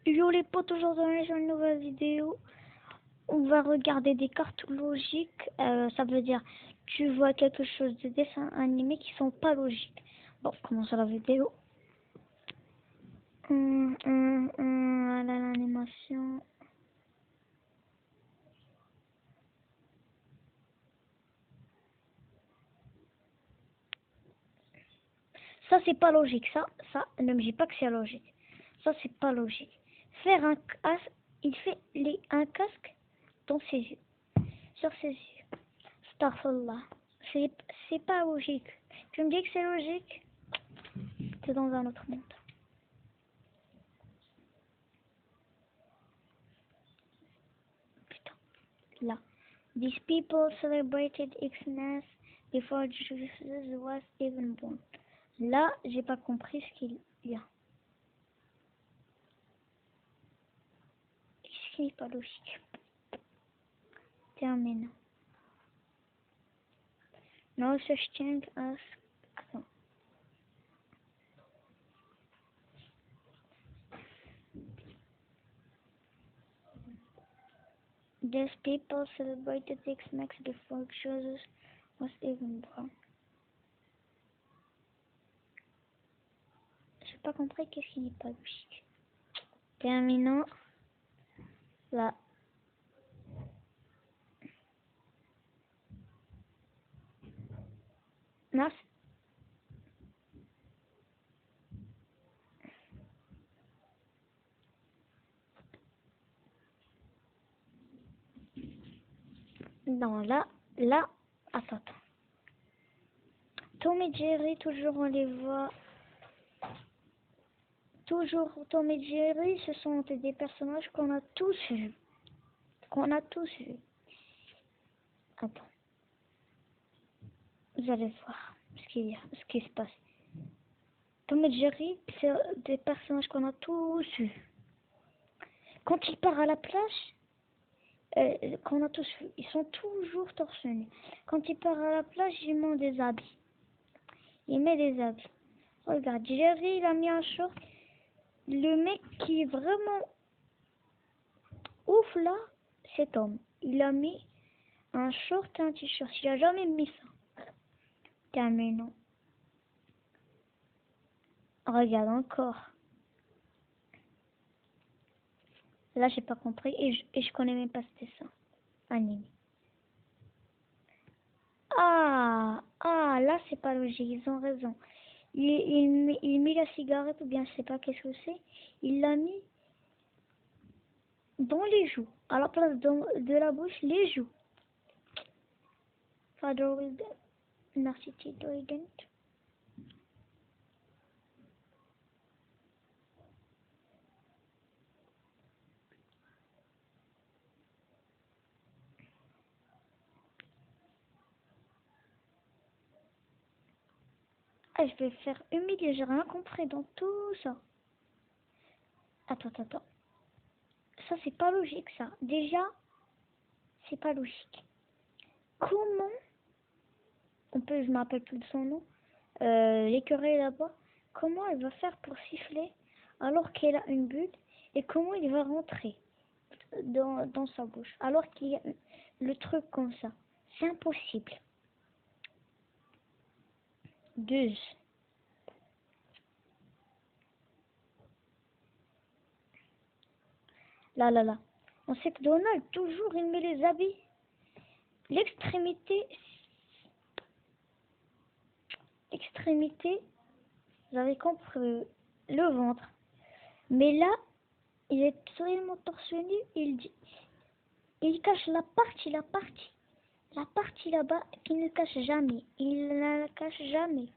Yo les potes, aujourd'hui sur une nouvelle vidéo. On va regarder des cartes logiques. Ça veut dire tu vois quelque chose de dessins animés qui sont pas logiques. Bon, commençons la vidéo. Voilà l'animation. Ça c'est pas logique. Ça ne me dis pas que c'est logique. Ça c'est pas logique. Faire un casque, il fait un casque dans ses yeux, sur ses yeux. Astaghfirullah. C'est pas logique. Tu me dis que c'est logique? T'es dans un autre monde. Putain, là. These people celebrated Xmas before Jesus was even born. Là, j'ai pas compris ce qu'il y a. Qu'est-ce qui n'est pas logique? Termine. No such thing as... Attends. These people celebrated Xmas before Jesus was even born. J'ai pas compris qu'est-ce qui n'est pas logique. Terminons. Là. Merci. Non, là, attends. Tom et Jerry, toujours on les voit. Toujours Tom et Jerry, ce sont des personnages qu'on a tous vus. Attends. Vous allez voir ce qui se passe. Tom et Jerry, c'est des personnages qu'on a tous vus. Quand ils partent à la plage, qu'on a tous vus, ils sont toujours torse nu. Quand ils partent à la plage, ils mettent des habits. Regarde, Jerry, il a mis un short. Le mec qui est vraiment ouf là, c'est Tom. Il a mis un short et un t-shirt. Il a jamais mis ça. Terminons. Regarde encore. Là, j'ai pas compris et je connais même pas ce dessin animé. Là, c'est pas logique. Ils ont raison. Il mit la cigarette ou bien je sais pas qu'est-ce que c'est. Il l'a mis dans les joues. À la place de la bouche, les joues. Father will nasty didn't. Je vais faire humilier, j'ai rien compris dans tout ça. Attends. Ça, c'est pas logique, ça. Déjà, c'est pas logique. Comment je m'appelle plus de son nom, l'écureuil là-bas, comment elle va faire pour siffler alors qu'elle a une bulle et comment il va rentrer dans sa bouche alors qu'il y a le truc comme ça? C'est impossible. Deux. Là. On sait que Donald, toujours, il met les habits. L'extrémité, vous avez compris, le ventre. Mais là, il est tellement torse nu, il cache la partie là-bas qu'il ne cache jamais. Il ne la cache jamais.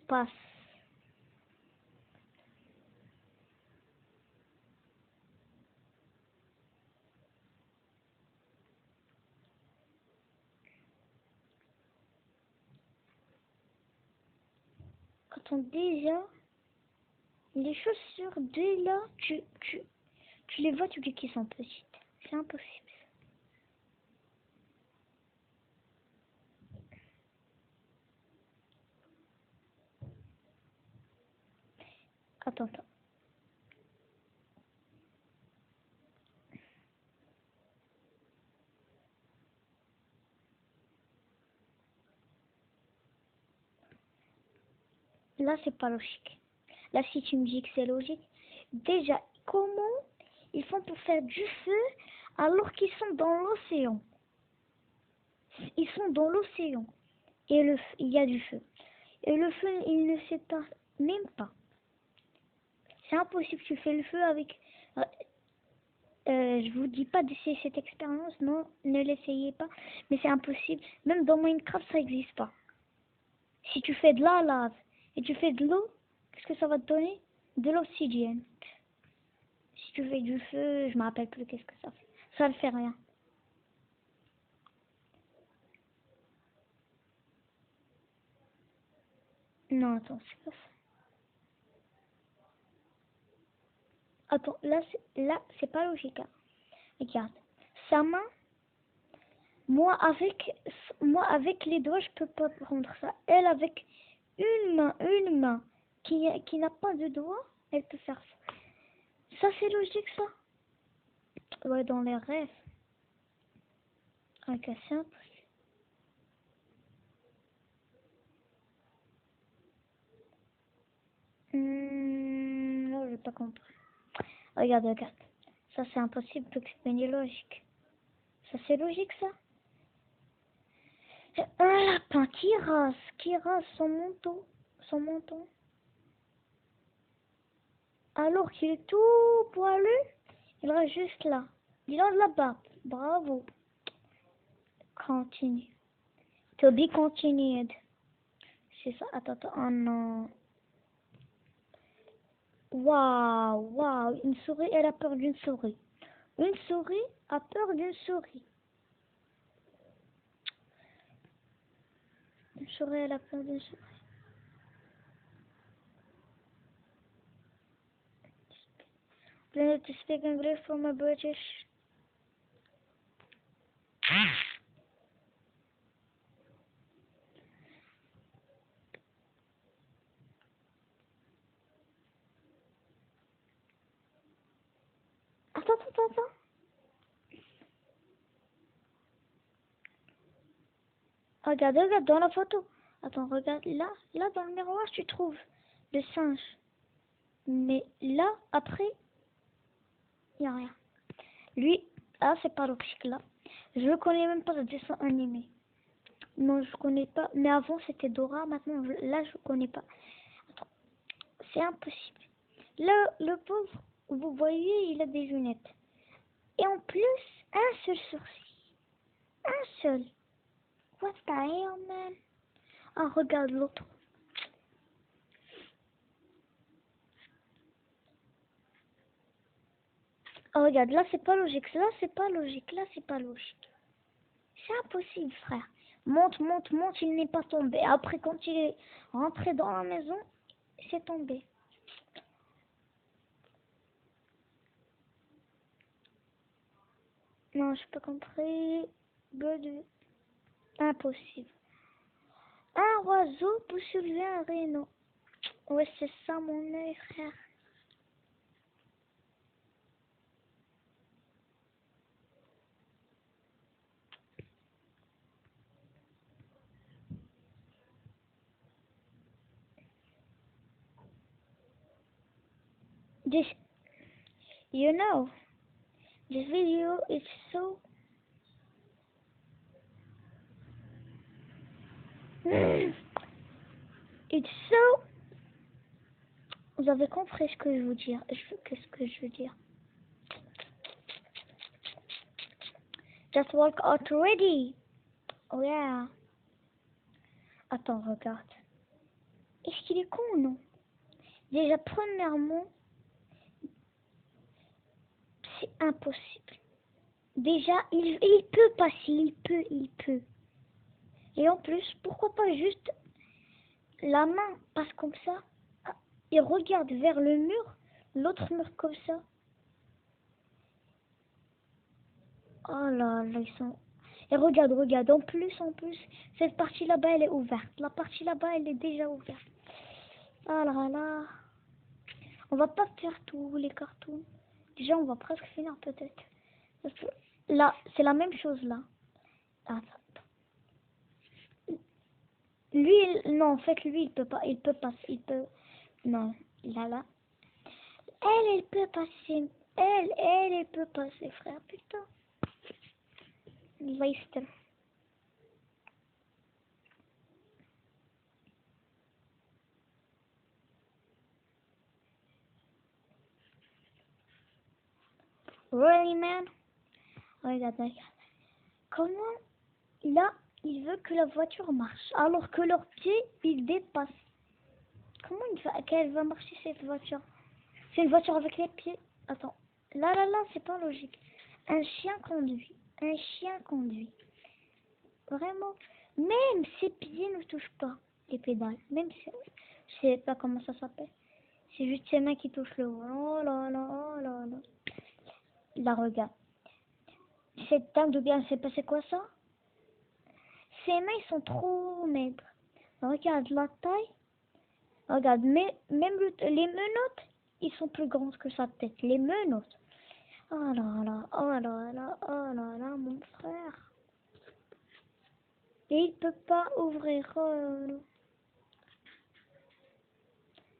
Passe. Attends, déjà, les chaussures, dès là, tu les vois, tu dis qu'ils sont petites. C'est impossible. Attends, attends. Là, c'est pas logique. Là, si tu me dis que c'est logique, déjà, comment ils font pour faire du feu alors qu'ils sont dans l'océan? Ils sont dans l'océan et il y a du feu. Et le feu, il ne s'éteint même pas. C'est impossible. Tu fais le feu avec... je vous dis pas d'essayer cette expérience, non, ne l'essayez pas. Mais c'est impossible. Même dans Minecraft, ça n'existe pas. Si tu fais de la lave et tu fais de l'eau, qu'est-ce que ça va te donner? De l'oxygène. Si tu fais du feu, je me rappelle plus qu'est-ce que ça fait. Ça ne fait rien. Non, attends, c'est pas ça. Attends, là, c'est pas logique. Hein. Regarde. Sa main, moi, avec les doigts, je peux pas prendre ça. Elle, avec une main qui n'a pas de doigts, elle peut faire ça. Ça, c'est logique, ça? Ouais, dans les rêves. Ok, c'est impossible. Non, j'ai pas compris. Regarde, regarde. Ça, c'est impossible parce que c'est une logique. Ça, c'est logique, ça? Un lapin qui rase son manteau. Son menton. Alors qu'il est tout poilu, il reste juste là. Il a de la barbe. Bravo. Continue. To be continued. C'est ça. Attends, attends. Oh non. Waouh, waouh. Une souris, elle a peur d'une souris. Une souris a peur d'une souris. Une souris, elle a peur d'une souris. Learn to speak English from a British. Attends, attends, attends. Regarde, regarde dans la photo. Attends, regarde là, là dans le miroir, tu trouves le singe. Mais là, après, il n'y a rien. Lui, ah, c'est pas logique là. Je ne connais même pas le dessin animé. Non, je connais pas. Mais avant, c'était Dora. Maintenant, là, je connais pas. Attends, c'est impossible. Là, le pauvre, vous voyez, il a des lunettes. Et en plus, un seul sourcil. Un seul. What the hell, man? Ah, regarde l'autre. Oh, regarde, là, c'est pas logique. Là, c'est pas logique. Là, c'est pas logique. C'est impossible, frère. Monte, monte, monte, il n'est pas tombé. Après, quand il est rentré dans la maison, c'est tombé. Non, j'ai pas compris. Good. Impossible. Un oiseau pour soulever un rhino. Ouais, c'est ça mon œil, frère. This, you know, this video is so... It's so... Vous avez compris ce que je veux dire. Qu'est-ce que je veux dire? Just walk out ready. Oh yeah. Attends, regarde. Est-ce qu'il est con ou non? Déjà, premièrement, c'est impossible. Déjà, il peut passer, il peut. Et en plus, pourquoi pas juste la main passe comme ça et regarde vers le mur, l'autre mur comme ça. Oh là là, ils sont... Et regarde, regarde, en plus, cette partie là-bas, elle est ouverte. La partie là-bas, elle est déjà ouverte. Ah là là. On va pas faire tous les cartoons. Déjà, on va presque finir peut-être. Là, c'est la même chose là. Attends. Lui, non, en fait, lui, il peut pas. Il peut pas. Il peut. Non, là. Elle peut passer. Elle peut passer, frère. Putain. Waste. Really, man? Regarde. Comment, là, il veut que la voiture marche, alors que leurs pieds, ils dépassent. Comment qu'elle va marcher cette voiture? C'est une voiture avec les pieds. Attends. Là, c'est pas logique. Un chien conduit. Vraiment. Même ses pieds ne touchent pas les pédales. Même si, je sais pas comment ça s'appelle. C'est juste ses mains qui touchent le volant. Oh là là, oh là là. Là, regarde. Cette dame de bien, c'est pas c'est quoi ça? Ses mains, ils sont trop maigres. Regarde la taille. Regarde, même les menottes, ils sont plus grands que sa tête. Les menottes. Oh là là, oh là là, oh là là, mon frère. Et il peut pas ouvrir. Oh,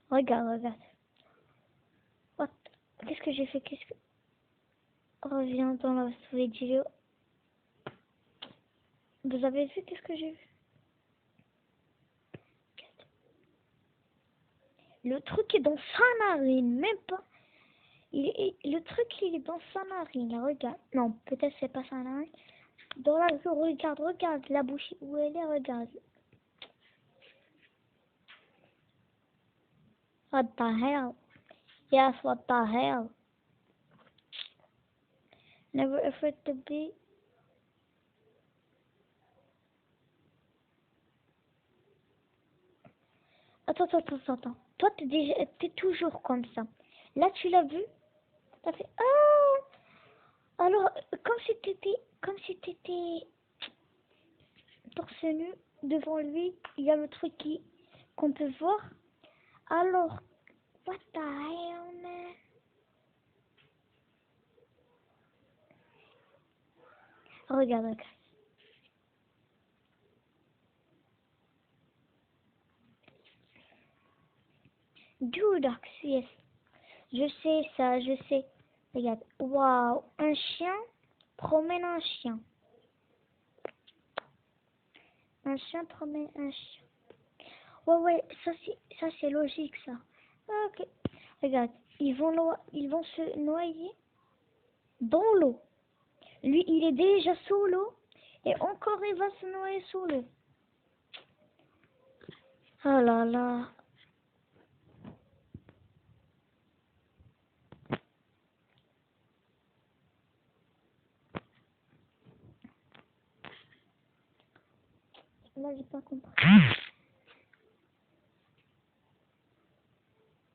regarde. What? Qu'est-ce que j'ai fait? Reviens dans la vidéo. Vous avez vu qu'est-ce que j'ai vu? Le truc est dans sa narine, même pas. Le truc il est dans sa narine, regarde. Non, peut-être c'est pas sa narine. Dans la vue, regarde la bouche où elle est, regarde. What the hell? Yes, what the hell? Never afraid to be. Attends. Toi, t'es toujours comme ça. Là, tu l'as vu? T'as fait ah. Alors, comme si t'étais torse nu devant lui. Il y a le truc qu'on peut voir. Alors, what the hell, man? Regarde. Dude, yes. Je sais ça, je sais. Regarde. Waouh, un chien promène un chien. Un chien promène un chien. Ouais, ça c'est logique ça. Ok. Regarde, ils vont se noyer dans l'eau. Lui, il est déjà sous l'eau et encore il va se noyer sous l'eau. Oh là là. Là, j'ai pas compris.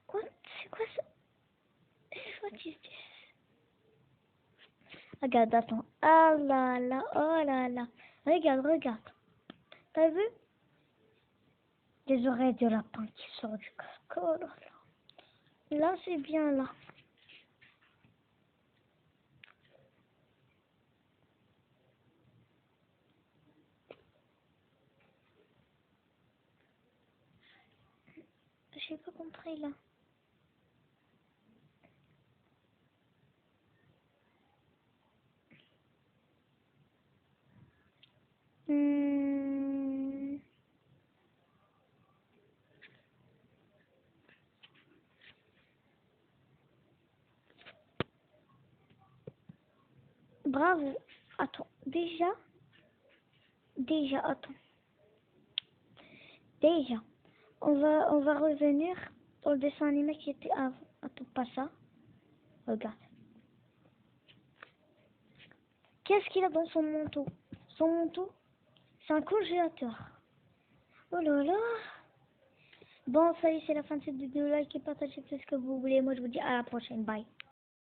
Quoi? C'est quoi ça? What is this? Regarde, attends. Ah là là, oh là là. Regarde. T'as vu? Des oreilles de lapin qui sortent du casque. Oh là là. Là, c'est bien là. J'ai pas compris là. Bravo. Attends, attends. Déjà, on va revenir au dessin animé qui était avant. Attends, pas ça. Regarde. Qu'est-ce qu'il a dans son manteau? Son manteau, c'est un congélateur. Oh là là. Bon, ça y est, c'est la fin de cette vidéo. Likez, partagez tout ce que vous voulez. Moi, je vous dis à la prochaine. Bye.